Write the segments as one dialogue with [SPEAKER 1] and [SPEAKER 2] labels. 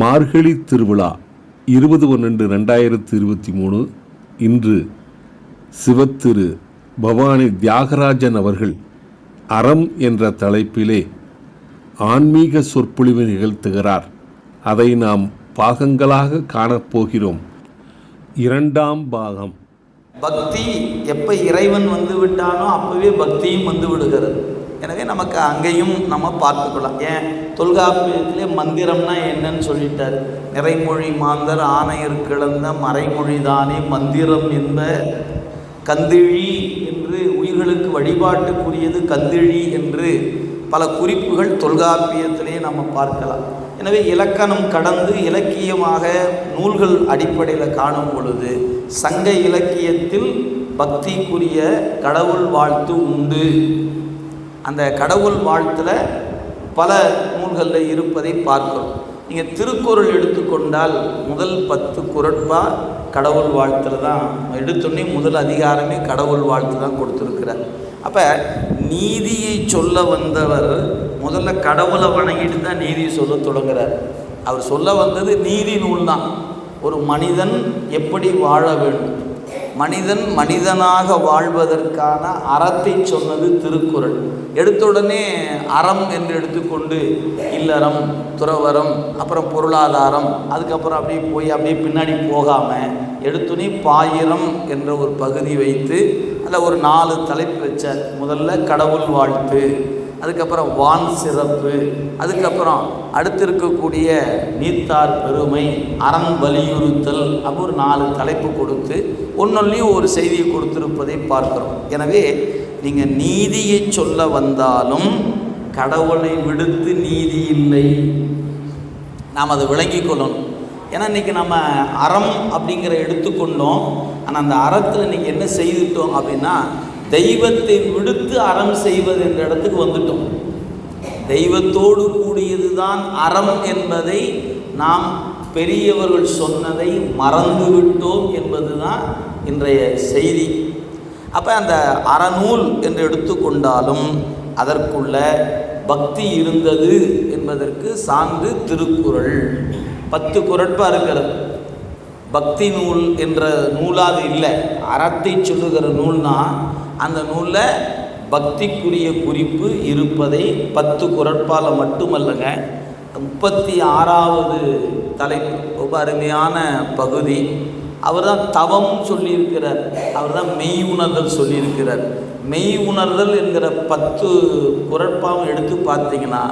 [SPEAKER 1] மார்கழி திருவிழா 20/12/2023 இன்று சிவத்திரு பவானி தியாகராஜன் அவர்கள் அறம் என்ற தலைப்பிலே ஆன்மீக சொற்பொழிவு நிகழ்த்துகிறார். அதை நாம் பாகங்களாக காணப்போகிறோம். 2ஆம் பாகம்.
[SPEAKER 2] பக்தி எப்போ இறைவன் வந்து விட்டானோ அப்போவே பக்தியும் வந்து விடுகிறது. எனவே நமக்கு அங்கேயும் நம்ம பார்த்துக்கலாம். ஏன் தொல்காப்பியத்திலே மந்திரம்னா என்னன்னு சொல்லிட்டார். நிறைமொழி மாந்தர் ஆணையர் கிளந்த மறைமொழி தானே மந்திரம் என்ப கந்திழி என்று, உயிர்களுக்கு வழிபாட்டுக்குரியது கந்திழி என்று பல குறிப்புகள் தொல்காப்பியத்திலே நம்ம பார்க்கலாம். எனவே இலக்கணம் கடந்து இலக்கியமாக நூல்கள் அடிப்படையில் காணும் பொழுது சங்க இலக்கியத்தில் பக்திக்குரிய கடவுள் வாழ்த்து உண்டு. அந்த கடவுள் வாழ்த்தில் பல நூல்களில் இருப்பதை பார்க்கிறோம். நீங்கள் திருக்குறள் எடுத்துக்கொண்டால் முதல் 10 குறட்பா கடவுள் வாழ்த்தில் தான் எடுத்தோடனே முதல் அதிகாரமே கடவுள் வாழ்த்து தான் கொடுத்துருக்கிறார். அப்போ நீதியை சொல்ல வந்தவர் முதல்ல கடவுளை வணங்கிட்டு தான் நீதியை சொல்ல தொடங்குகிறார். அவர் சொல்ல வந்தது நீதி நூல் தான். ஒரு மனிதன் எப்படி வாழ வேண்டும், மனிதன் மனிதனாக வாழ்வதற்கான அறத்தை சொன்னது திருக்குறள். எடுத்துடனே அறம் என்று எடுத்துக்கொண்டு இல்லறம், துறவரம், அப்புறம் பொருளாதாரம், அதுக்கப்புறம் அப்படியே பின்னாடி போகாமல் எடுத்துனே பாயிரம் என்ற ஒரு பகுதி வைத்து அதில் ஒரு 4 தலைப்பு வச்சார். முதல்ல கடவுள் வாழ்த்து, அதுக்கப்புறம் வான் சிறப்பு, அதுக்கப்புறம் அடுத்து இருக்கக்கூடிய நீத்தார் பெருமை, அறம் வலியுறுத்தல், அப்போ ஒரு 4 தலைப்பு கொடுத்து ஒன்னொன்றையும் ஒரு செய்தியை கொடுத்திருப்பதை பார்க்கிறோம். எனவே நீங்கள் நீதியை சொல்ல வந்தாலும் கடவுளை விடுத்து நீதி இல்லை, நாம் அதை விளங்கி கொள்ளணும். ஏன்னா இன்றைக்கி நம்ம அறம் அப்படிங்கிற எடுத்துக்கொண்டோம். ஆனால் அந்த அறத்தில் இன்றைக்கி என்ன செய்துட்டோம் அப்படின்னா தெய்வத்தை விடுத்து அறம் செய்வது என்ற இடத்துக்கு வந்துட்டோம். தெய்வத்தோடு கூடியது தான் அறம் என்பதை நாம் பெரியவர்கள் சொன்னதை மறந்துவிட்டோம் என்பது தான் இன்றைய செய்தி. அப்போ அந்த அறநூல் என்று எடுத்துக்கொண்டாலும் அதற்குள்ள பக்தி இருந்தது என்பதற்கு சான்று திருக்குறள். 10 குறட்பா இருக்கிறது. பக்தி நூல் என்ற நூலாக இல்லை, அறத்தை சொல்லுகிற நூல்னா அந்த நூலில் பக்திக்குரிய குறிப்பு இருப்பதை 10 குறட்பால் மட்டுமல்லங்க, 36வது தலைப்பு ரொம்ப அருமையான பகுதி. அவர் தான் தவம் சொல்லியிருக்கிறார், அவர் தான் மெய் உணர்தல் சொல்லியிருக்கிறார். மெய் உணர்தல் என்கிற 10 குறட்பாவும் எடுத்து பார்த்தீங்கன்னா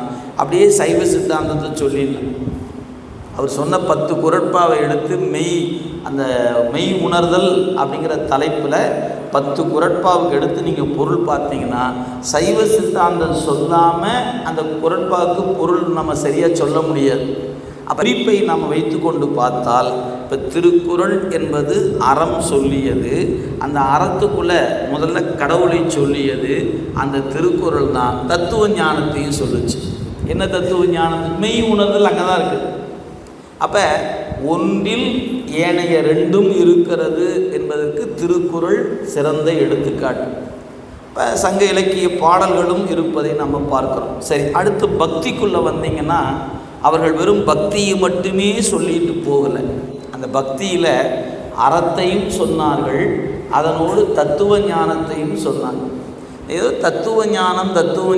[SPEAKER 2] அப்படியே சைவ சித்தாந்தத்தை சொல்லிடலாம். அவர் சொன்ன 10 குறட்பாவை எடுத்து அந்த மெய் உணர்தல் அப்படிங்கிற தலைப்பில் 10 குறட்பாவுக்கு எடுத்து நீங்கள் பொருள் பார்த்தீங்கன்னா சைவ சித்தாந்தம் சொல்லாமல் அந்த குறட்பாவுக்கு பொருள் நம்ம சரியாக சொல்ல முடியாது. குறிப்பை நாம் வைத்து கொண்டு பார்த்தால் இப்போ திருக்குறள் என்பது அறம் சொல்லியது, அந்த அறத்துக்குள்ளே முதல்ல கடவுளை சொல்லியது அந்த திருக்குறள் தான். தத்துவ ஞானத்தையும் சொல்லுச்சு. என்ன தத்துவ ஞானம்? மெய் உணர்தல் அங்கே தான் இருக்குது. அப்போ ஒன்றில் ஏனைய 2ம் இருக்கிறது என்பதற்கு திருக்குறள் சிறந்த எடுத்துக்காட்டு. இப்போ சங்க இலக்கிய பாடல்களும் இருப்பதை நம்ம பார்க்குறோம். சரி, அடுத்து பக்திக்குள்ளே வந்தீங்கன்னா அவர்கள் வெறும் பக்தியை மட்டுமே சொல்லிட்டு போகலை. அந்த பக்தியில் அறத்தையும் சொன்னார்கள், அதனோடு தத்துவ ஞானத்தையும் சொன்னாங்க. ஏதோ தத்துவ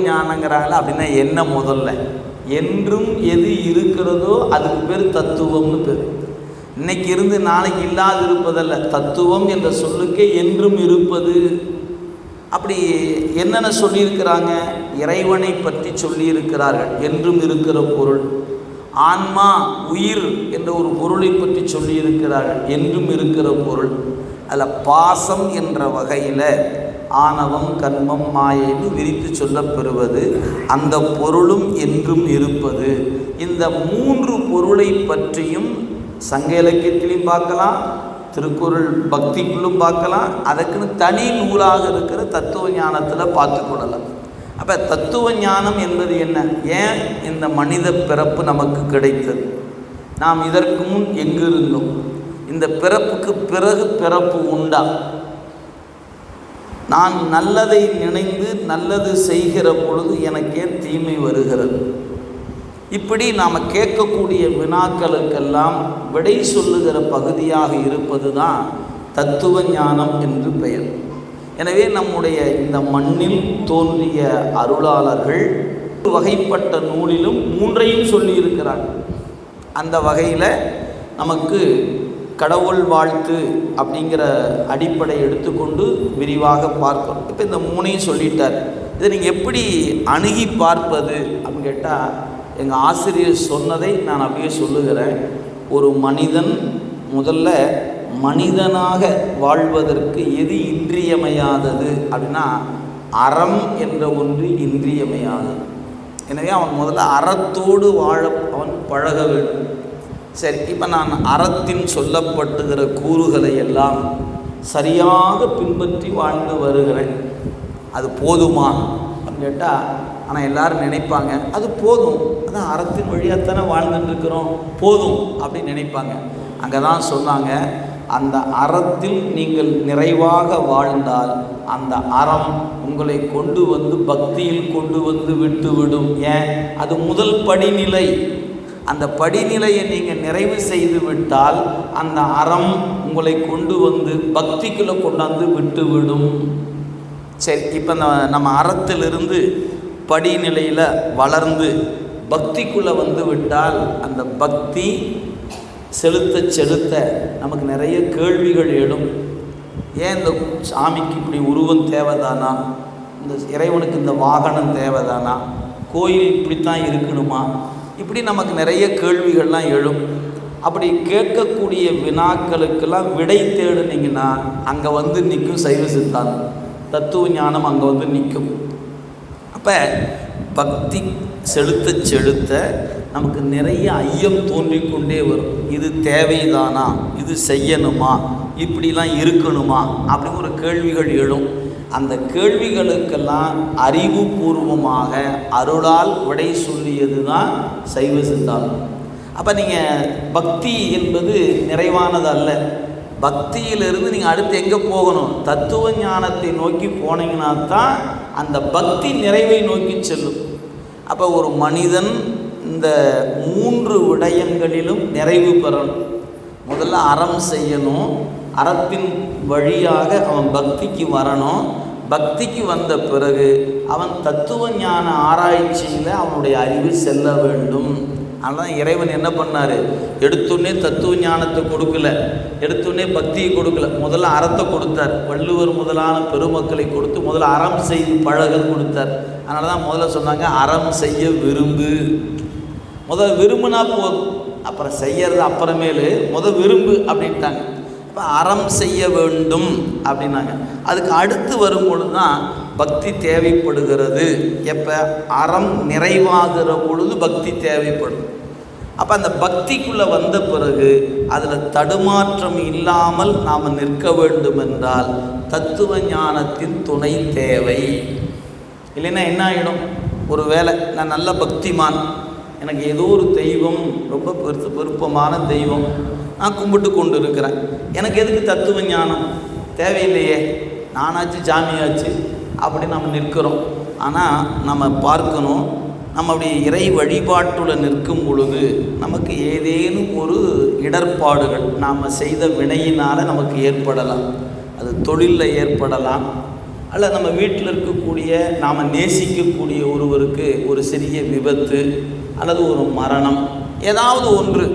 [SPEAKER 2] ஞானங்கிறாங்களா அப்படின்னா என்ன? முதல்ல என்றும் எது இருக்கிறதோ அதுக்கு பேர் தத்துவம்னு பேர். இன்னைக்கு இருந்து நாளைக்கு இல்லாது இருப்பதல்ல, தத்துவம் என்ற சொல்லுக்கே என்றும் இருப்பது. அப்படி என்னென்ன சொல்லியிருக்கிறாங்க? இறைவனை பற்றி சொல்லியிருக்கிறார்கள், என்றும் இருக்கிற பொருள். ஆன்மா, உயிர் என்ற ஒரு பொருளை பற்றி சொல்லியிருக்கிறார்கள், என்றும் இருக்கிற பொருள். அதில் பாசம் என்ற வகையில் ஆணவம், கர்மம், மாயைன்னு விரித்து சொல்லப்பெறுவது, அந்த பொருளும் என்றும் இருப்பது. இந்த 3 பொருளை பற்றியும் சங்க இலக்கியத்திலையும் பார்க்கலாம், திருக்குறள் பக்திக்குள்ளும் பார்க்கலாம், அதுக்குன்னு தனி நூலாக இருக்கிற தத்துவ ஞானத்தில் பார்த்து கொள்ளலாம். அப்போ தத்துவ ஞானம் என்பது என்ன? ஏன் இந்த மனித பிறப்பு நமக்கு கிடைத்தது? நாம் இதற்கு முன் எங்கு இருந்தோம்? இந்த பிறப்புக்கு பிறகு பிறப்பு உண்டா? நான் நல்லதை நினைந்து நல்லது செய்கிற பொழுது எனக்கு ஏன் தீமை வருகிறது? இப்படி நாம் கேட்கக்கூடிய வினாக்களுக்கெல்லாம் விடை சொல்லுகிற பகுதியாக இருப்பது தான் தத்துவ ஞானம் என்று பெயர். எனவே நம்முடைய இந்த மண்ணில் தோன்றிய அருளாளர்கள் வகைப்பட்ட நூலிலும் 3ஐயும் சொல்லியிருக்கிறார்கள். அந்த வகையில் நமக்கு கடவுள் வாழ்த்து அப்படிங்கிற அடிப்படை எடுத்துக்கொண்டு விரிவாக பார்க்கிறோம். இப்போ இந்த 3ஐயும் சொல்லிட்டார். இதை நீங்கள் எப்படி அணுகி பார்ப்பது அப்படின்னு கேட்டால், எங்கள் ஆசிரியர் சொன்னதை நான் அப்படியே சொல்லுகிறேன். ஒரு மனிதன் முதல்ல மனிதனாக வாழ்வதற்கு எது இன்றியமையாதது அப்படின்னா, அறம் என்ற ஒன்று இன்றியமையாதது. எனவே அவன் முதல்ல அறத்தோடு வாழ அவன் பழக வேண்டும். சரி, இப்போ நான் அறத்தின் சொல்லப்பட்டுகிற கூறுகளை எல்லாம் சரியாக பின்பற்றி வாழ்ந்து வருகிறேன், அது போதுமா அப்படின்னு கேட்டால், ஆனால் எல்லோரும் நினைப்பாங்க அது போதும், அதான் அறத்தின் வழியாகத்தானே வாழ்ந்துட்டுருக்கிறோம், போதும் அப்படின்னு நினைப்பாங்க. அங்கே தான் சொன்னாங்க, அந்த அறத்தில் நீங்கள் நிறைவாக வாழ்ந்தால் அந்த அறம் உங்களை கொண்டு வந்து பக்தியில் கொண்டு வந்து விட்டுவிடும். ஏன்? அது முதல் படிநிலை. அந்த படிநிலையை நீங்கள் நிறைவு செய்து விட்டால் அந்த அறம் உங்களை கொண்டு வந்து பக்திக்குள்ளே கொண்டாந்து விட்டுவிடும். சரி, இப்போ நம்ம அறத்திலிருந்து படிநிலையில் வளர்ந்து பக்திக்குள்ளே வந்து விட்டால் அந்த பக்தி செலுத்த செலுத்த நமக்கு நிறைய கேள்விகள் எழும். ஏன் இந்த சாமிக்கு இப்படி உருவம் தேவைதானா? இந்த இறைவனுக்கு இந்த வாகனம் தேவைதானா? கோயில் இப்படித்தான் இருக்கணுமா? இப்படி நமக்கு நிறைய கேள்விகள்லாம் எழும். அப்படி கேட்கக்கூடிய வினாக்களுக்கெல்லாம் விடை தேடுனீங்கன்னா அங்கே வந்து நிற்கும் சைவ சித்தாந்தம், தத்துவ ஞானம் அங்கே வந்து நிற்கும். அப்போ பக்தி செலுத்த செலுத்த நமக்கு நிறைய ஐயம் தோன்றிக்கொண்டே வரும். இது தேவைதானா? இது செய்யணுமா? இப்படிலாம் இருக்கணுமா? அப்படின்னு ஒரு கேள்விகள் எழும். அந்த கேள்விகளுக்கெல்லாம் அறிவுபூர்வமாக அருளால் விடை சொல்லியது தான் சைவ சித்தாந்தம். அப்போ நீங்கள் பக்தி என்பது நிறைவானது அல்ல. பக்தியிலிருந்து நீங்கள் அடுத்து எங்கே போகணும்? தத்துவ ஞானத்தை நோக்கி போனீங்கன்னா தான் அந்த பக்தி நிறைவை நோக்கி செல்லும். அப்போ ஒரு மனிதன் இந்த 3 விடயங்களிலும் நிறைவு பெறணும். முதல்ல அறம் செய்யணும், அறத்தின் வழியாக அவன் பக்திக்கு வரணும். பக்திக்கு வந்த பிறகு அவன் தத்துவ ஞான ஆராய்ச்சியில் அவனுடைய அறிவு செல்ல வேண்டும். அதனால் இறைவன் என்ன பண்ணார்? எடுத்தோடனே தத்துவ ஞானத்தை கொடுக்கல, எடுத்தோடனே பக்தியை கொடுக்கல, முதல்ல அறத்தை கொடுத்தார். வள்ளுவர் முதலான பெருமக்களை கொடுத்து முதல்ல அறம் செய்து பழகல் கொடுத்தார். அதனால தான் முதல்ல சொன்னாங்க, அறம் செய்ய விரும்பு. முதல் விரும்புனா போதும், அப்புறம் செய்யறது அப்புறமேலு முதல் விரும்பு அப்படின்ட்டாங்க. இப்போ அறம் செய்ய வேண்டும் அப்படின்னாங்க. அதுக்கு அடுத்து வரும்பொழுது தான் பக்தி தேவைப்படுகிறது. எப்போ? அறம் நிறைவாகிற பொழுது பக்தி தேவைப்படும். அப்போ அந்த பக்திக்குள்ளே வந்த பிறகு அதில் தடுமாற்றம் இல்லாமல் நாம் நிற்க வேண்டும் என்றால் தத்துவ ஞானத்தின் துணை தேவை. இல்லைன்னா என்ன ஆகிடும்? ஒரு வேளை நான் நல்ல பக்திமான், எனக்கு ஏதோ ஒரு தெய்வம் ரொம்ப விருப்பமான தெய்வம் நான் கும்பிட்டு கொண்டு இருக்கிறேன், எனக்கு எதுக்கு தத்துவ ஞானம்? தேவையில்லையே, நானாச்சு ஜாமியாச்சு அப்படி நம்ம நிற்கிறோம். ஆனால் நம்ம பார்க்கணும், நம்ம அப்படி இறை வழிபாட்டுள்ள நிற்கும் பொழுது நமக்கு ஏதேனும் ஒரு இடர்பாடுகள் நாம் செய்த வினையினால் நமக்கு ஏற்படலாம். அது தொழிலில் ஏற்படலாம், அல்ல நம்ம வீட்டில் இருக்கக்கூடிய நாம் நேசிக்கக்கூடிய ஒருவருக்கு ஒரு சிறிய விபத்து அல்லது ஒரு மரணம், ஏதாவது ஒன்று.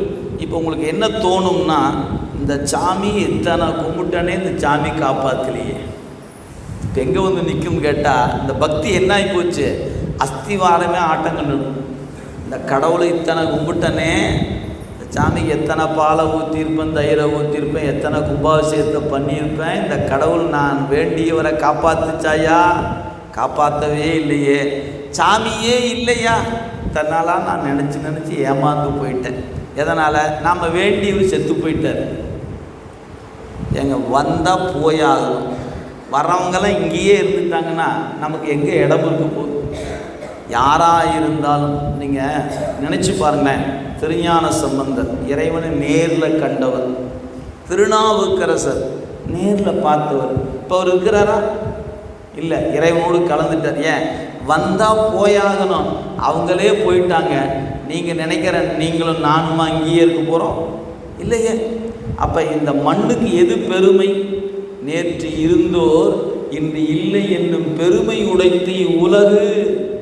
[SPEAKER 2] இப்போ உங்களுக்கு என்ன தோணும்னா, இந்த சாமி இத்தனை கும்பிட்டனே இந்த சாமி காப்பாற்றலையே, இப்போ எங்கே வந்து நிற்கும் கேட்டால் இந்த பக்தி என்ன ஆகி போச்சு? அஸ்திவாரமே ஆட்டங்கள். இந்த கடவுளை இத்தனை கும்பிட்டனே, இந்த சாமிக்கு எத்தனை பாலை ஊற்றிருப்பேன், தயிரை ஊற்றிருப்பேன், எத்தனை கும்பாபிஷேகத்தை பண்ணியிருப்பேன், இந்த கடவுள் நான் வேண்டியவரை காப்பாற்றுச்சாயா? காப்பாற்றவே இல்லையே. சாமியே இல்லையா? தன்னால நான் நினச்சி ஏமாந்து போயிட்டேன். எதனால்? நாம் வேண்டியவர் செத்து போயிட்டார். எங்கே வந்தால் போயாகும். வரவங்கெல்லாம் இங்கேயே இருந்துட்டாங்கன்னா நமக்கு எங்கே இடம் இருக்க போகுது? யாராக இருந்தாலும் நீங்கள் நினச்சி பாருங்களேன். திருஞான சம்பந்தர் இறைவனை நேரில் கண்டவர், திருநாவுக்கரசர் நேரில் பார்த்தவர். இப்போ அவர் இருக்கிறாரா? இல்லை, இறைவனோடு கலந்துட்டார். ஏன் வந்தால் போயாகணும், அவங்களே போயிட்டாங்க. நீங்கள் நினைக்கிற நீங்களும் நானும் அங்கேயே இருக்க போகிறோம் இல்லையே. அப்போ இந்த மண்ணுக்கு எது பெருமை? நேற்று இருந்தோர் இன்று இல்லை என்னும் பெருமை உடைத்து உலகு.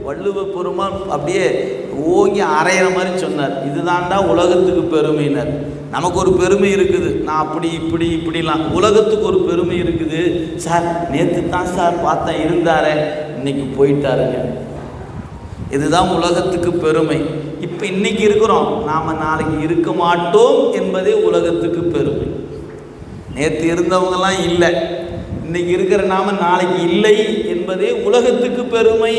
[SPEAKER 2] வள்ளுவ பெருமான் அப்படியே ஓங்கி அரைகிற மாதிரி சொன்னார், இதுதான்டா உலகத்துக்கு பெருமையினர். நமக்கு ஒரு பெருமை இருக்குது, நான் அப்படி இப்படி இப்படிலாம். உலகத்துக்கு ஒரு பெருமை இருக்குது. சார் நேற்று தான் சார் பார்த்தேன், இருந்தாரே, இன்னைக்கு போயிட்டாருங்க. இதுதான் உலகத்துக்கு பெருமை. இப்போ இன்னைக்கு இருக்கிறோம், நாம் நாளைக்கு இருக்க மாட்டோம் என்பதே உலகத்துக்கு பெருமை. நேற்று இருந்தவங்கெல்லாம் இல்லை, இன்னைக்கு இருக்கிற நாம நாளைக்கு இல்லை என்பதே உலகத்துக்கு பெருமை.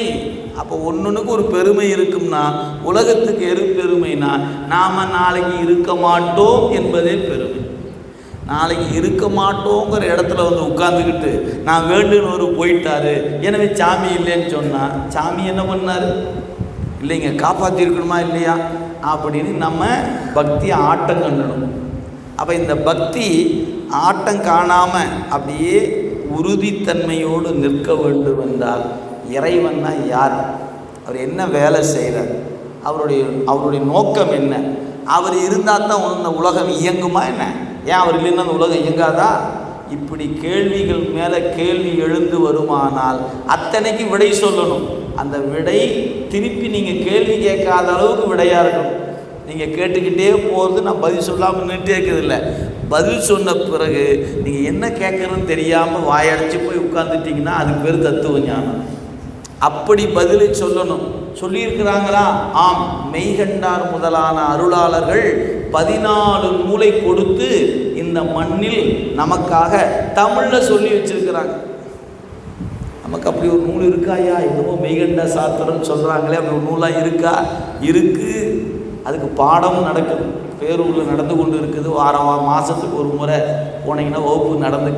[SPEAKER 2] அப்போ ஒன்றுக்கு ஒரு பெருமை இருக்கும்னா உலகத்துக்கு எது பெருமைனா நாம் நாளைக்கு இருக்க மாட்டோம் என்பதே பெருமை. நாளைக்கு இருக்க மாட்டோங்கிற இடத்துல வந்து உட்கார்ந்துக்கிட்டு நான் வேண்டுன்னு போயிட்டாரு எனவே சாமி இல்லைன்னு சொன்னால் சாமி என்ன பண்ணார்? இல்லைங்க, காப்பாற்றிருக்கணுமா இல்லையா அப்படின்னு நம்ம பக்தி ஆட்டம் கண்டணும். அப்போ இந்த பக்தி ஆட்டம் காணாமல் அப்படியே உறுதித்தன்மையோடு நிற்க வேண்டும் என்றால் இறைவன்னா யார்? அவர் என்ன வேலை செய்கிறார்? அவருடைய நோக்கம் என்ன? அவர் இருந்தால் தான் இந்த உலகம் இயங்குமா என்ன? ஏன் அவர் இல்லைன்னா அந்த உலகம் இயங்காதா? இப்படி கேள்விகள் மேலே கேள்வி எழுந்து வருமானால் அத்தனைக்கு விடை சொல்லணும். அந்த விடை திருப்பி நீங்கள் கேள்வி கேட்காத அளவுக்கு விடையாக இருக்கணும். நீங்கள் கேட்டுக்கிட்டே போகிறது நான் பதில் சொல்லாமல் நின்றுட்டே இருக்கிறதில்ல. பதில் சொன்ன பிறகு நீங்கள் என்ன கேட்குறதுன்னு தெரியாமல் வாயடைச்சி போய் உட்காந்துட்டிங்கன்னா அதுக்கு பேர் தத்துவ ஞானம். அப்படி பதிலை சொல்லணும். சொல்லியிருக்கிறாங்களா? ஆம், மெய்கண்டார் முதலான அருளாளர்கள் 14 நூலை கொடுத்து இந்த மண்ணில் நமக்காக தமிழில் சொல்லி வச்சிருக்கிறாங்க. நமக்கு அப்படி ஒரு நூல் இருக்காயா? என்னமோ மெய்கண்டா சாத்திரம்னு சொல்கிறாங்களே, அப்படி ஒரு நூலாக இருக்கா? இருக்குது. அதுக்கு பாடம் நடக்குது, பேரூரில் நடந்து கொண்டு இருக்குது. மாதத்துக்கு ஒரு முறை போனீங்கன்னா வகுப்பு நடந்து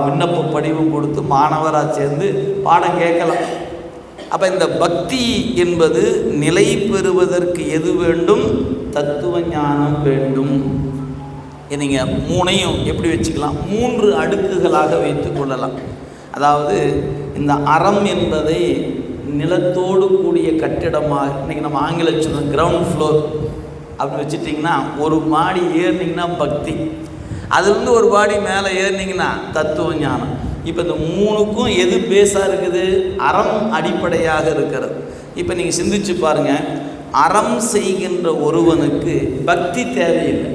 [SPEAKER 2] விண்ணப்ப படிவம் கொடுத்து மாணவராக சேர்ந்து பாடம் கேட்கலாம். அப்போ இந்த பக்தி என்பது நிலை பெறுவதற்கு எது வேண்டும்? தத்துவ ஞானம் வேண்டும். நீங்கள் 3ஐயும் எப்படி வச்சுக்கலாம்? 3 அடுக்குகளாக வைத்து கொள்ளலாம். அதாவது இந்த அறம் என்பதை நிலத்தோடு கூடிய கட்டிடமாக, இன்றைக்கி நம்ம ஆங்கிலம் சொல்கிறோம் கிரவுண்ட் ஃப்ளோர் அப்படி வச்சுட்டிங்கன்னா, ஒரு மாடி ஏறினீங்கன்னா பக்தி, அதுலேருந்து ஒரு மாடி மேலே ஏறினீங்கன்னா தத்துவ ஞானம். இப்போ இந்த 3க்கும் எது பேஸாக இருக்குது? அறம் அடிப்படையாக இருக்கிறது. இப்போ நீங்கள் சிந்திச்சு பாருங்கள், அறம் செய்கின்ற ஒருவனுக்கு பக்தி தேவையில்லை.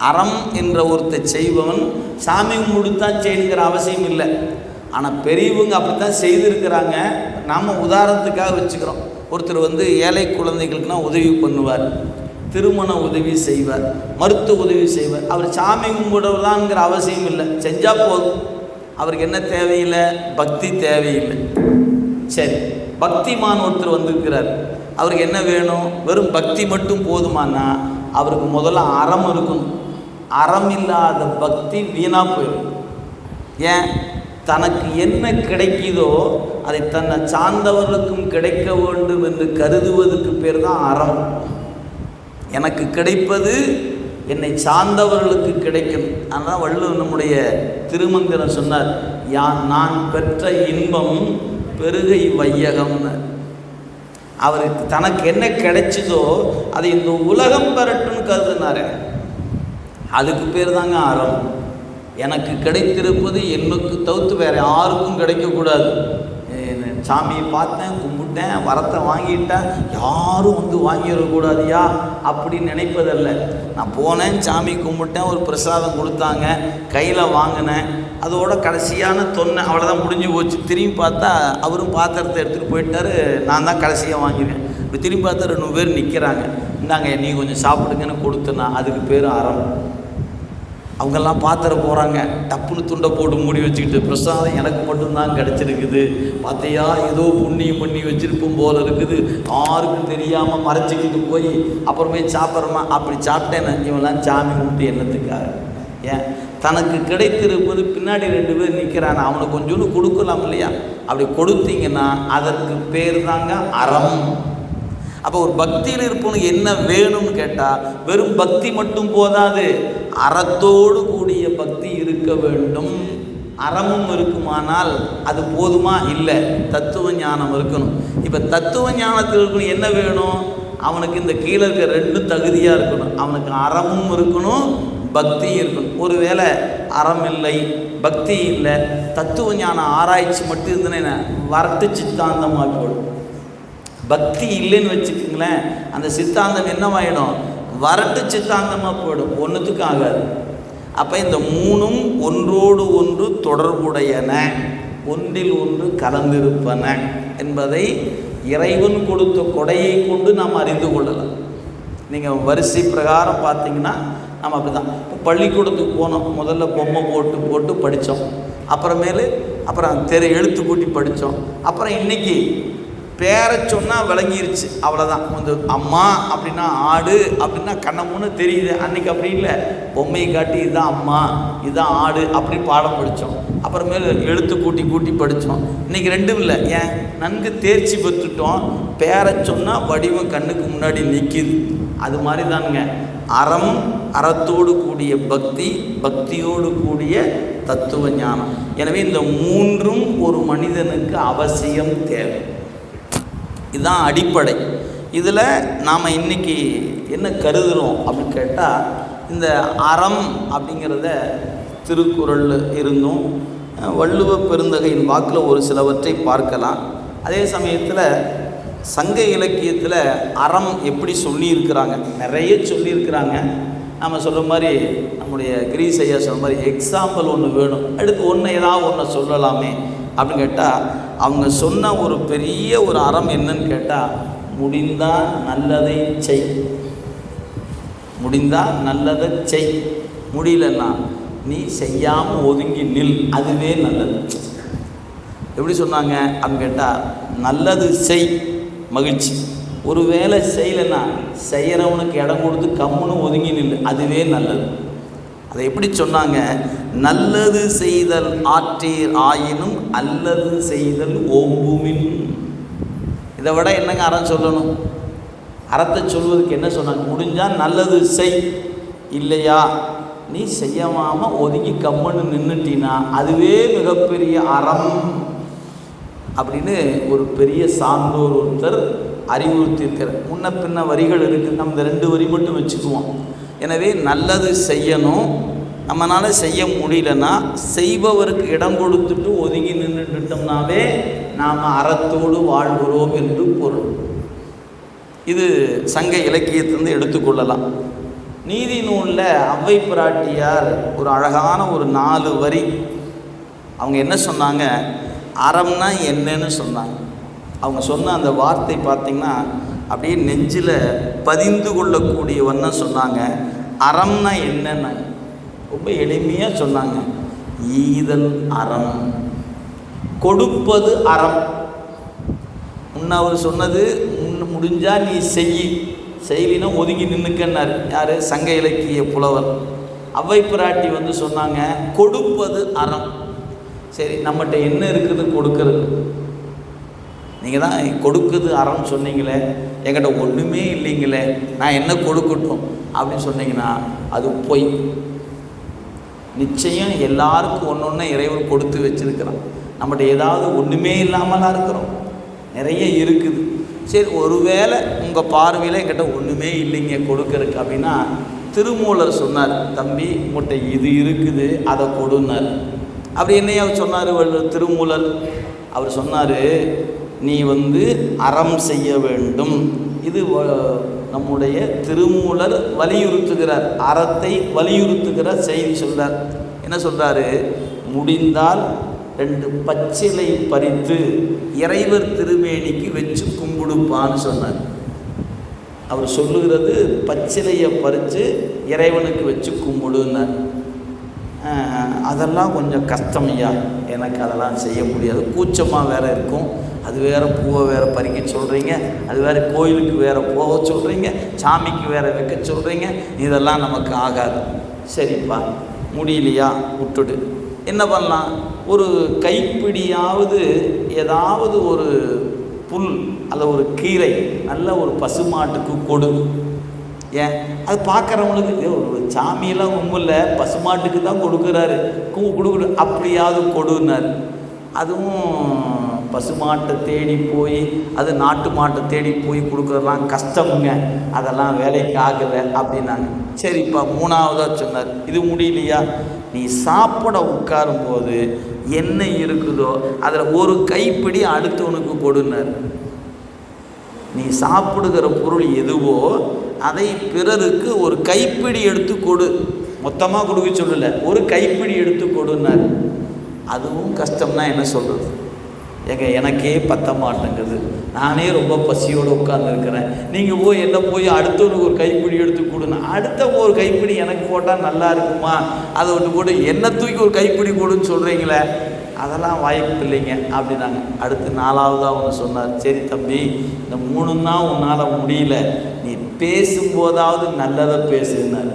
[SPEAKER 2] அறம் என்ற ஒருத்தர் செய்பவன் சாமி கும்பிடுத்தான் செய்யுங்கிற அவசியம் இல்லை. ஆனால் பெரியவங்க அப்படித்தான் செய்திருக்கிறாங்க. நாம் உதாரணத்துக்காக வச்சுக்கிறோம். ஒருத்தர் ஏழை குழந்தைகளுக்குனா உதவி பண்ணுவார், திருமண உதவி செய்வார், மருத்துவ உதவி செய்வார். அவர் சாமி கும்பிடுவதான்ங்கிற அவசியம் இல்லை, செஞ்சால் போதும். அவருக்கு என்ன தேவையில்லை? பக்தி தேவையில்லை. சரி, பக்திமான் ஒருத்தர் வந்திருக்கிறார், அவருக்கு என்ன வேணும்? வெறும் பக்தி மட்டும் போதுமானா அவருக்கு முதல்ல அறம் இருக்கணும். அறம் இல்லாத பக்தி வீணாக போயிடும். ஏன்? தனக்கு என்ன கிடைக்குதோ அதை தன்னை சார்ந்தவர்களுக்கும் கிடைக்க வேண்டும் என்று கருதுவதற்கு பேர் தான் அறம். எனக்கு கிடைப்பது என்னை சார்ந்தவர்களுக்கு கிடைக்கும். அதனால் வள்ளுவர் நம்முடைய திருமந்திரம் சொன்னார், நான் பெற்ற இன்பம் பெருகை வையகம்னு. அவருக்கு தனக்கு என்ன கிடைச்சதோ அதை இந்த உலகம் பெறட்டும்னு கருதுனாரு. அதுக்கு பேர் தாங்க அறம். எனக்கு கிடைத்திருப்பது எனக்கு தவிர்த்து வேறு யாருக்கும் கிடைக்கக்கூடாது. சாமியை பார்த்தேன், கும்பிட்டேன், வரத்தை வாங்கிட்டேன், யாரும் வாங்கிடக்கூடாதியா அப்படின்னு நினைப்பதல்ல. நான் போனேன், சாமி கும்பிட்டேன், ஒரு பிரசாதம் கொடுத்தாங்க, கையில் வாங்கினேன், அதோட கடைசியான தொன்னை, அவ்வளோதான், முடிஞ்சு போச்சு. திரும்பி பார்த்தா அவரும் பாத்திரத்தை எடுத்துகிட்டு போயிட்டார், நான் தான் கடைசியாக வாங்கினேன். இப்படி திரும்பி பார்த்தா 2 பேர் நிற்கிறாங்க, இந்தாங்க நீ கொஞ்சம் சாப்பிடுங்கன்னு கொடுத்தேன்னா அதுக்கு பேர் அறம். அவங்கெல்லாம் பாத்திர போகிறாங்க, டப்புன்னு துண்டை போட்டு மூடி வச்சுக்கிட்டு, பிரசாதம் எனக்கு மட்டும்தான் கிடச்சிருக்குது, பார்த்தியா ஏதோ புண்ணியம் பண்ணி வச்சுருப்போம் போல் இருக்குது, யாருக்கும் தெரியாமல் மறைச்சிக்கிட்டு போய் அப்புறமே சாப்பிட்றோமா? அப்படி சாப்பிட்டேன்னு இவெல்லாம் சாமி கும்பிட்டு என்னத்துக்காக? ஏன்? தனக்கு கிடைத்திருப்பது பின்னாடி 2 பேர் நிற்கிறான், அவனுக்கு கொஞ்சோண்டு கொடுக்கலாம் இல்லையா? அப்படி கொடுத்தீங்கன்னா அதற்கு பேர் தாங்க அறம். அப்போ ஒரு பக்தியில் இருப்பவனுக்கு என்ன வேணும்னு கேட்டால் வெறும் பக்தி மட்டும் போதாது, அறத்தோடு கூடிய பக்தி இருக்க வேண்டும். அறமும் இருக்குமானால் அது போதுமா? இல்லை, தத்துவ ஞானம் இருக்கணும். இப்போ தத்துவ ஞானத்தில் இருக்கணும் என்ன வேணும்? அவனுக்கு இந்த கீழே இருக்க ரெண்டும் தகுதியாக இருக்கணும். அவனுக்கு அறமும் இருக்கணும், பக்தியும் இருக்கணும். ஒருவேளை அறம் இல்லை, பக்தி இல்லை, தத்துவ ஞான ஆராய்ச்சி மட்டும் இருந்ததுன்னா வரட்டு சித்தாந்தமாக போடும். பக்தி இல்லைன்னு வச்சுக்கோங்களேன், அந்த சித்தாந்தம் என்னவாயிடும்? வரட்டு சித்தாந்தமாக போயிடும், ஒன்றுத்துக்கு ஆகாது. அப்போ இந்த மூணும் ஒன்றோடு ஒன்று தொடர்புடையன, ஒன்றில் ஒன்று கலந்திருப்பன என்பதை இறைவன் கொடுத்த கொடையை கொண்டு நாம் அறிந்து கொள்ளலாம். நீங்கள் வரிசை பிரகாரம் பார்த்தீங்கன்னா நம்ம அப்படி தான். இப்போ பள்ளிக்கூடத்துக்கு போனோம், முதல்ல பொம்மை போட்டு படித்தோம், அப்புறம் எழுத்து கூட்டி படித்தோம், அப்புறம் இன்றைக்கி பேரை சொன்னால் விளங்கிருச்சு, அவ்வளோதான். வந்து அம்மா அப்படின்னா ஆடு அப்படின்னா கண்ணமுன்னு தெரியுது. அன்றைக்கி அப்படி இல்லை, பொம்மையை காட்டி இதுதான் அம்மா இதுதான் ஆடு அப்படி பாடம் படித்தோம், அப்புறமேலு எழுத்து கூட்டி படித்தோம். இன்றைக்கி ரெண்டும் இல்லை, ஏன் நன்கு தேர்ச்சி பெற்றுட்டோம், பேரை சொன்னால் வடிவம் கண்ணுக்கு முன்னாடி நிற்கிது. அது மாதிரி தானுங்க அறம், அறத்தோடு கூடிய பக்தி, பக்தியோடு கூடிய தத்துவ ஞானம். எனவே இந்த மூன்றும் ஒரு மனிதனுக்கு அவசியம் தேவை. இதுதான் அடிப்படை. இதில் நாம் இன்றைக்கி என்ன கருதுகிறோம் அப்படின்னு கேட்டால், இந்த அறம் அப்படிங்கிறத திருக்குறள் இருந்தும் வள்ளுவ பெருந்தகையின் வாக்கில் ஒரு சிலவற்றை பார்க்கலாம். அதே சமயத்தில் சங்க இலக்கியத்தில் அறம் எப்படி சொல்லியிருக்கிறாங்க, நிறைய சொல்லியிருக்கிறாங்க. நம்ம சொல்கிற மாதிரி நம்முடைய கிரீஸ் ஐயா சொல்கிற மாதிரி எக்ஸாம்பிள் ஒன்று வேணும், அடுத்து ஏதாவது ஒன்று சொல்லலாமே அப்படின்னு கேட்டால், அவங்க சொன்ன ஒரு பெரிய ஒரு அறம் என்னன்னு கேட்டால், முடிந்தால் நல்லதை செய், முடிந்தால் நல்லதை செய், முடியலன்னா நீ செய்யாமல் ஒதுங்கி நில், அதுவே நல்லது. எப்படி சொன்னாங்க அப்படின்னு கேட்டால், நல்லது செய் மகிழ்ச்சி, ஒரு வேலை செய்யலைன்னா செய்கிறவனுக்கு இடம் கொடுத்து கம்முன்னு ஒதுங்கி நில், அதுவே நல்லது. அதை எப்படி சொன்னாங்க? நல்லது செய்தல் ஆற்றீர் ஆயினும் அல்லது செய்தல் ஓம்புமின். இதை விட என்னங்க அறம் சொல்லணும்? அறத்தை சொல்வதற்கு என்ன சொன்னாங்க? முடிஞ்சால் நல்லது செய், இல்லையா நீ செய்யாமல் ஒதுங்கி கம்முன்னு நின்றுட்டினா அதுவே மிகப்பெரிய அறம் அப்படின்னு ஒரு பெரிய சான்றோர் ஒருத்தர் அறிவுறுத்தியிருக்கிற. முன்ன பின்ன வரிகள் இருக்குது, நம்ம இந்த 2 வரி மட்டும் வச்சுக்குவோம். எனவே நல்லது செய்யணும், நம்மளால் செய்ய முடியலன்னா செய்பவருக்கு இடம் கொடுத்துட்டு ஒதுங்கி நின்றுட்டோம்னாவே நாம் அறத்தோடு வாழ்கிறோம் என்று பொருள். இது சங்க இலக்கியத்திலிருந்து எடுத்துக்கொள்ளலாம். நீதி நூலில் அவ்வை பிராட்டியார் ஒரு அழகான ஒரு 4 வரி, அவங்க என்ன சொன்னாங்க, அறம்னா என்னன்னு சொன்னாங்க. அவங்க சொன்ன அந்த வார்த்தை பார்த்திங்கன்னா அப்படியே நெஞ்சில் பதிந்து கொள்ளக்கூடிய வண்ணம் சொன்னாங்க. அறம்னா என்னன்னு ரொம்ப எளிமையாக சொன்னாங்க. ஈதல் அறம், கொடுப்பது அறம். முன்ன அவர் சொன்னது முடிஞ்சால் நீ செய்யலினா ஒதுங்கி நின்றுக்கன்னார். யார்? சங்க இலக்கிய புலவர் அவ்வை பிராட்டி வந்து சொன்னாங்க கொடுப்பது அறம். சரி, நம்மகிட்ட என்ன இருக்குது கொடுக்கறது? நீங்கள் தான் கொடுக்குது அறம் சொன்னீங்களே, என்கிட்ட ஒன்றுமே இல்லைங்களே, நான் என்ன கொடுக்கட்டும் அப்படின்னு சொன்னீங்கன்னா அது பொய். நிச்சயம் எல்லாருக்கும் ஒன்று இறைவன் கொடுத்து வச்சுருக்கிறான். நம்மகிட்ட ஏதாவது ஒன்றுமே இல்லாமலாம் இருக்கிறோம், நிறைய இருக்குது. சரி, ஒருவேளை உங்கள் பார்வையில் என்கிட்ட ஒன்றுமே இல்லைங்க கொடுக்கறதுக்கு அப்படின்னா, திருமூலர் சொன்னார், தம்பி உங்கள்கிட்ட இது இருக்குது அதை கொடுன்னார். அப்படி என்னையா சொன்னார் திருமூலர்? அவர் சொன்னார், நீ வந்து அறம் செய்ய வேண்டும். இது நம்முடைய திருமூலர் வலியுறுத்துகிறார், அறத்தை வலியுறுத்துகிற செய்தி சொல்கிறார். என்ன சொல்கிறாரு? முடிந்தால் 2 பச்சிலை பறித்து இறைவர் திருமேனிக்கு வச்சு கும்பிடுப்பான்னு சொன்னார். அவர் சொல்லுகிறது பச்சிலையை பறித்து இறைவனுக்கு வச்சு கும்பிடுன்னார். அதெல்லாம் கொஞ்சம் கஷ்டமையா, எனக்கு அதெல்லாம் செய்ய முடியாது, கூச்சமாக வேறு இருக்கும், அது வேறு பூவை வேறு பறிக்க சொல்கிறீங்க, அது வேறு கோயிலுக்கு வேறு போக சொல்கிறீங்க, சாமிக்கு வேறு வைக்க சொல்கிறீங்க, இதெல்லாம் நமக்கு ஆகாது. சரிப்பா, முடியலையா விட்டுடு. என்ன பண்ணலாம்? ஒரு கைப்பிடியாவது ஏதாவது ஒரு புல் அல்ல ஒரு கீரை நல்ல ஒரு பசுமாட்டுக்கு கொடு. ஏன் அது பார்க்குறவங்களுக்கு ஒரு சாமியெல்லாம் கும்பிடல, பசுமாட்டுக்கு தான் கொடுக்குறாரு, கொடுக்குற அப்படியாவது கொடுன்னார். அதுவும் பசுமாட்டை தேடி போய் அது நாட்டு மாட்டை தேடி போய் கொடுக்குறதுலாம் கஷ்டமுங்க, அதெல்லாம் வேலைக்கு ஆகலை அப்படின்னாங்க. சரிப்பா, மூணாவதாக சொன்னார், இது முடியலையா, நீ சாப்பிட உட்காரும்போது என்ன இருக்குதோ அதில் ஒரு கைப்பிடி அடுத்தவனுக்கு கொடுன்னார். நீ சாப்பிடுகிற பொருள் எதுவோ அதை பிறருக்கு ஒரு கைப்பிடி எடுத்து கொடு, மொத்தமாக கொடுக்க சொல்லலை, ஒரு கைப்பிடி எடுத்து கொடுன்னார். அதுவும் கஷ்டம்னா என்ன சொல்கிறது? எனக்கே பத்த மாட்டேங்குது, நானே ரொம்ப பசியோடு உட்காந்துருக்கிறேன், நீங்கள் போய் என்ன போய் அடுத்தவனுக்கு ஒரு கைப்பிடி எடுத்து கொடுங்க, அடுத்த ஒரு கைப்பிடி எனக்கு போட்டால் நல்லா இருக்குமா, அதை ஒன்று போட்டு என்ன தூக்கி ஒரு கைப்பிடி கொடுன்னு சொல்கிறீங்களே, அதெல்லாம் வாய்ப்பு இல்லைங்க அப்படின்னாங்க. அடுத்து நாலாவதாக ஒன்று சொன்னார், சரி தம்பி, இந்த 3 தான் உன்னால் முடியல, நீ பேசும்போதாவது நல்லதை பேசுனார்.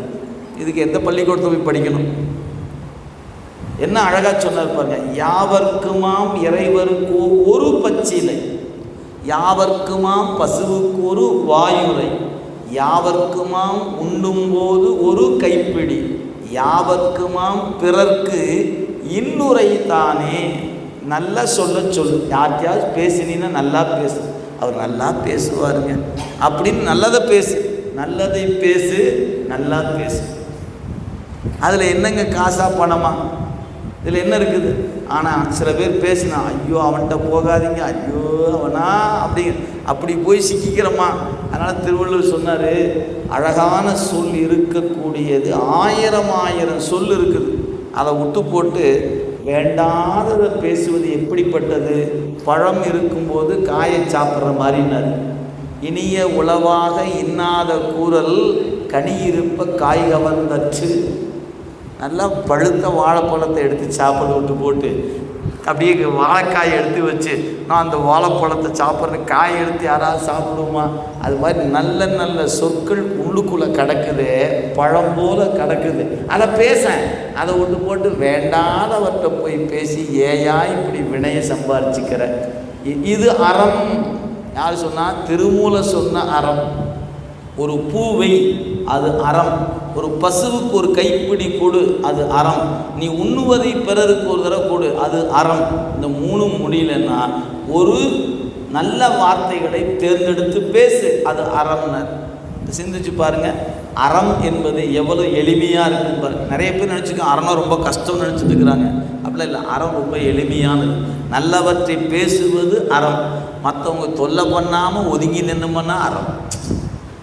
[SPEAKER 2] இதுக்கு எந்த பள்ளிக்கூடத்தில் போய் படிக்கணும்? என்ன அழகாக சொன்னார் பாருங்க, யாவர்க்குமாம் இறைவருக்கு ஒரு பச்சிலை, யாவர்க்குமாம் பசுவுக்கு ஒரு வாயுரை, யாவர்க்குமாம் உண்ணும்போது ஒரு கைப்பிடி, யாவர்க்குமாம் பிறர்க்கு இன்னுரை தானே. நல்லா சொல்லு, யார்கிட்டயாவது பேசினீன்னா நல்லா பேசு, அவர் நல்லா பேசுவாருங்க அப்படின்னு நல்லதை பேசு, நல்லதை பேசு, நல்லா பேசு. அதில் என்னங்க காசா பணமா, இதில் என்ன இருக்குது? ஆனால் சில பேர் பேசினா, ஐயோ அவன்கிட்ட போகாதீங்க, ஐயோ அவனா அப்படி போய் சிக்கிக்கிறோமா. அதனால் திருவள்ளுவர் சொன்னார், அழகான சொல் இருக்கக்கூடியது 1000 சொல் இருக்குது, அதை விட்டு போட்டு வேண்டாததை பேசுவது எப்படிப்பட்டது? பழம் இருக்கும்போது காயை சாப்பிட்ற மாதிரினார். இனிய உளவாக இன்னாத கூறல் கனி இருப்ப காய் கவர்ந்தச்சு. நல்லா பழுத்த வாழைப்பழத்தை எடுத்து சாப்பிட விட்டு போட்டு அப்படியே வாழைக்காயை எடுத்து வச்சு நான் அந்த வாழைப்பழத்தை சாப்பிட்றேன், காயை எடுத்து யாராவது சாப்பிடுமா? அது மாதிரி நல்ல நல்ல சொற்கள் உள்ளுக்குள்ளே கிடக்குது, பழம் போல கிடக்குது, அதை அதை விட்டு போட்டு வேண்டாதவற்றை போய் பேசி ஏயா இப்படி வினையை சம்பாரிச்சுக்கிற. இது அறம். யார் சொன்னால்? திருமூல சொன்ன அறம். ஒரு பூவை, அது அறம். ஒரு பசுவுக்கு ஒரு கைப்பிடி கொடு, அது அறம். நீ உண்ணுவதை பிறருக்கு ஒரு தடவை கொடு, அது அறம். இந்த 3 முடியலன்னா ஒரு நல்ல வார்த்தைகளை தேர்ந்தெடுத்து பேசு, அது அறம்னர். சிந்திச்சு பாருங்க, அறம் என்பது எவ்வளோ எளிமையாக இருக்குன்னு பாருங்க. நிறைய பேர் நினச்சிக்க அறம்னா ரொம்ப கஷ்டம்னு நினச்சிட்டு இருக்கிறாங்க. அப்படிலாம் இல்லை, அறம் ரொம்ப எளிமையானது. நல்லவற்றை பேசுவது அறம். மற்றவங்க தொல்லை பண்ணாமல் ஒதுங்கி நின்றுமன்னா அறம்.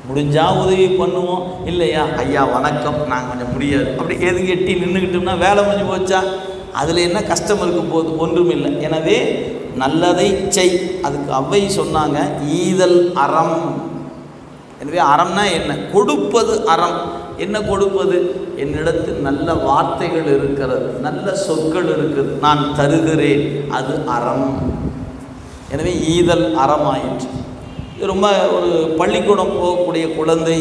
[SPEAKER 2] முடிஞ்சால் உதவி பண்ணுவோம், இல்லையா ஐயா வணக்கம் நாங்கள் கொஞ்சம் முடியாது அப்படி எதுக்கு எட்டி நின்றுக்கிட்டோம்னா வேலை முடிஞ்சு போச்சா? அதில் என்ன கஷ்டம் இருக்கும் போது? ஒன்றும் இல்லை. எனவே நல்லதை செய். அதுக்கு அவ்வை சொன்னாங்க, ஈதல் அறம். எனவே அறம்னா என்ன? கொடுப்பது அறம். என்ன கொடுப்பது? என்னிடத்தில் நல்ல வார்த்தைகள் இருக்கிறது, நல்ல சொற்கள் இருக்குது, நான் தருகிறேன், அது அறம். எனவே ஈதல் அறமாயிற்று. ரொம்ப ஒரு பள்ளிக்கூடம் போகக்கூடிய குழந்தை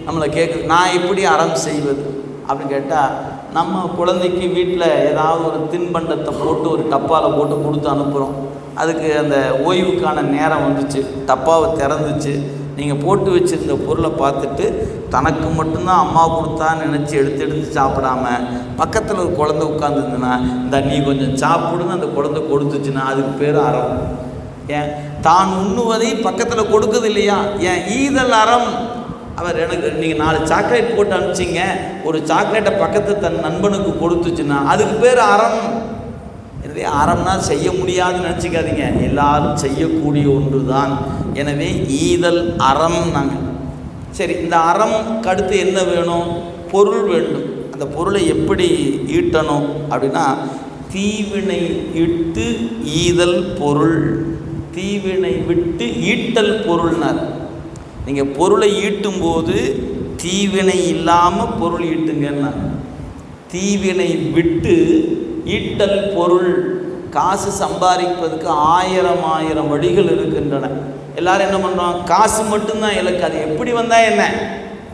[SPEAKER 2] நம்மளை கேட்குது, நான் எப்படி அறம் செய்வது அப்படின்னு கேட்டால், நம்ம குழந்தைக்கு வீட்டில் ஏதாவது ஒரு தின்பண்டத்தை போட்டு ஒரு டப்பாவில் போட்டு கொடுத்து அனுப்புகிறோம். அதுக்கு அந்த ஓய்வுக்கான நேரம் வந்துச்சு, டப்பாவை திறந்துச்சு, நீங்கள் போட்டு வச்சுருந்த பொருளை பார்த்துட்டு தனக்கு மட்டும்தான் அம்மா கொடுத்தான்னு நினச்சி எடுத்து சாப்பிடாம பக்கத்தில் ஒரு குழந்தை உட்காந்துருந்துன்னா, இந்த நீ கொஞ்சம் சாப்பிடுன்னு அந்த குழந்தை கொடுத்துச்சுன்னா அதுக்கு பேர் அறம். ஏன்? தான் உண்ணுவதை பக்கத்தில் கொடுக்குது இல்லையா? ஏன்? ஈதல் அறம். அவர் எனக்கு நீங்கள் 4 சாக்லேட் போட்டு அனுப்பிச்சிங்க, ஒரு சாக்லேட்டை பக்கத்து தன் நண்பனுக்கு கொடுத்துச்சுன்னா அதுக்கு பேர் அறம். எனவே அறம்னா செய்ய முடியாதுன்னு நினச்சிக்காதீங்க, எல்லாரும் செய்யக்கூடிய ஒன்று தான். எனவே ஈதல் அறம். நாங்கள் சரி, இந்த அறம் கடுத்து என்ன வேணும்? பொருள் வேண்டும். அந்த பொருளை எப்படி ஈட்டணும் அப்படின்னா, தீவினை இட்டு ஈதல் பொருள், தீவினை விட்டு ஈட்டல் பொருள்னார். நீங்கள் பொருளை ஈட்டும்போது தீவினை இல்லாமல் பொருள் ஈட்டுங்கன்னா, தீவினை விட்டு ஈட்டல் பொருள். காசு சம்பாதிப்பதுக்கு 1000 வழிகள் இருக்கின்றன. எல்லாரும் என்ன பண்ணுறாங்க? காசு மட்டும்தான் இலக்கு, அது எப்படி வந்தால் என்ன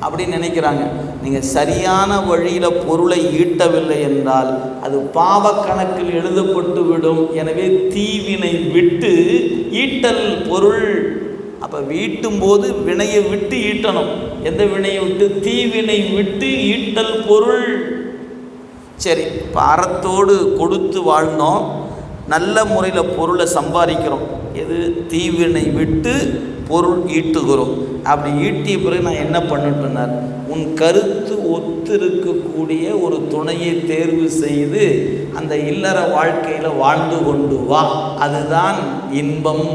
[SPEAKER 2] அப்படின்னு நினைக்கிறாங்க. நீங்கள் சரியான வழியில் பொருளை ஈட்டவில்லை என்றால் அது பாவக்கணக்கில் எழுதப்பட்டு விடும். எனவே தீவினை விட்டு ஈட்டல் பொருள், அப்போ வீட்டும் போது வினையை விட்டு ஈட்டணும். எந்த வினையை விட்டு? தீவினை விட்டு ஈட்டல் பொருள். சரி, இப்போ அறத்தோடு கொடுத்து வாழ்ந்தோம், நல்ல முறையில் பொருளை சம்பாதிக்கிறோம். எது? தீவினை விட்டு பொருள் ஈட்டுகிறோம். அப்படி ஈட்டிய பிறகு நான் என்ன பண்ணிட்டேன்னார், உன் கருத்து ஒத்திருக்கக்கூடிய ஒரு துணையை தேர்வு செய்து அந்த இல்லற வாழ்க்கையில் வாழ்ந்து கொண்டு வா, அதுதான் இன்பம்.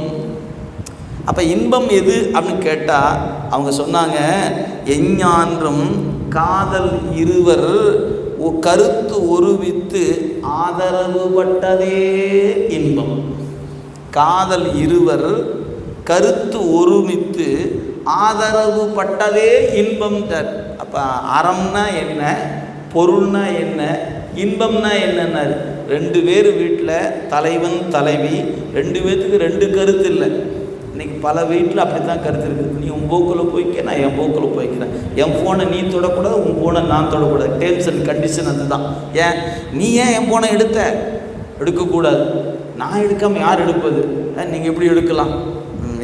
[SPEAKER 2] அப்போ இன்பம் எது அப்படின்னு கேட்டால் அவங்க சொன்னாங்க, எஞ்ஞான்றும் காதல் இருவர் கருத்து ஒருவித்து ஆதரவு பட்டதே இன்பம். காதல் இருவர் கருத்து ஒருமித்து ஆதரவு பட்டதே இன்பம். அப்போ அறம்னா என்ன, பொருள்னா என்ன, இன்பம்னா என்னன்னாரு. 2 பேர் வீட்டில் தலைவன் தலைவி, 2 பேர்த்துக்கு 2 கருத்து இல்லை. இன்றைக்கி பல வீட்டில் அப்படி தான் கருத்து இருக்குது. நீ உன் போக்கில் போய்க்க, நான் என் போக்கில் போய்க்கிறேன். என் ஃபோனை நீ தொடக்கூடாது, உன் ஃபோனை நான் தொடக்கூடாது. டேர்ம்ஸ் அண்ட் கண்டிஷன் அதுதான். ஏன் நீ ஏன் என் ஃபோனை எடுக்கக்கூடாது? நான் எடுக்காமல் யார் எடுப்பது? நீங்கள் எப்படி எடுக்கலாம்?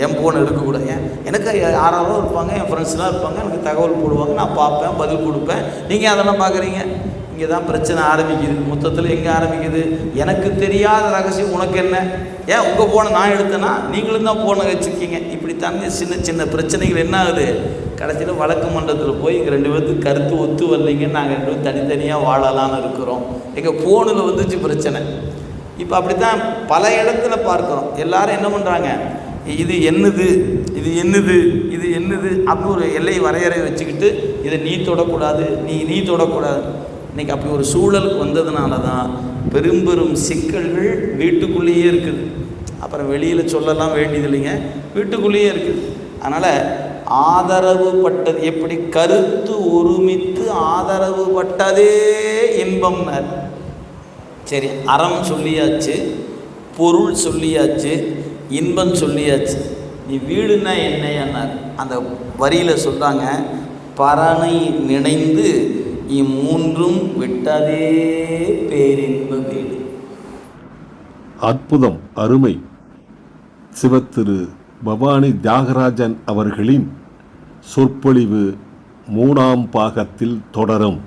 [SPEAKER 2] என் ஃபோனை எடுக்கக்கூடாது. ஏன்? எனக்கு யாராரோ இருப்பாங்க, என் ஃப்ரெண்ட்ஸ்லாம் இருப்பாங்க, எனக்கு தகவல் போடுவாங்க, நான் பார்ப்பேன், பதில் கொடுப்பேன். நீங்கள் அதெல்லாம் பார்க்குறீங்க. இங்கே தான் பிரச்சனை ஆரம்பிக்குது. மொத்தத்தில் எங்கே ஆரம்பிக்குது? எனக்கு தெரியாத ரகசியம் உனக்கு என்ன? ஏன் உங்கள் ஃபோனை நான் எடுத்தேன்னா நீங்களும் தான் ஃபோனை வச்சுருக்கீங்க. இப்படித்தாங்க சின்ன சின்ன பிரச்சனைகள் என்ன ஆகுது? கடைசியில் வழக்கு மன்றத்தில் போய் எங்கள் 2 பேர்த்துக்கு கருத்து ஒத்து வரலைங்க, நாங்கள் 2 பேரும் தனித்தனியாக வாழலான்னு இருக்கிறோம். எங்கள் ஃபோனில் வந்துச்சு பிரச்சனை. இப்போ அப்படி தான் பல இடத்துல பார்க்குறோம். எல்லாரும் என்ன பண்ணுறாங்க, இது என்னது, இது என்னது, இது என்னது அப்படி ஒரு எல்லை வரையறை வச்சுக்கிட்டு இதை நீ தொடக்கூடாது, நீ தொடக்கூடாது. இன்றைக்கி அப்படி ஒரு சூழலுக்கு வந்ததுனால தான் பெரும் சிக்கல்கள் வீட்டுக்குள்ளேயே இருக்குது. அப்புறம் வெளியில் சொல்லலாம் வேண்டியது இல்லைங்க, வீட்டுக்குள்ளேயே இருக்குது. அதனால் ஆதரவு பட்டது எப்படி? கருத்து ஒருமித்து ஆதரவு பட்டதே இன்பம்னார். சரி, அறம் சொல்லியாச்சு, பொருள் சொல்லியாச்சு, இன்பம் சொல்லியாச்சு. நீ வீடுனா என்னையானார். அந்த வரியில் சொல்கிறாங்க, பரனை நினைந்து இம்மூன்றும் விட்டதே பேரின்ப வீடு.
[SPEAKER 1] அற்புதம், அருமை. சிவத்திரு பவானி தியாகராஜன் அவர்களின் சொற்பொழிவு 3ஆம் பாகத்தில் தொடரும்.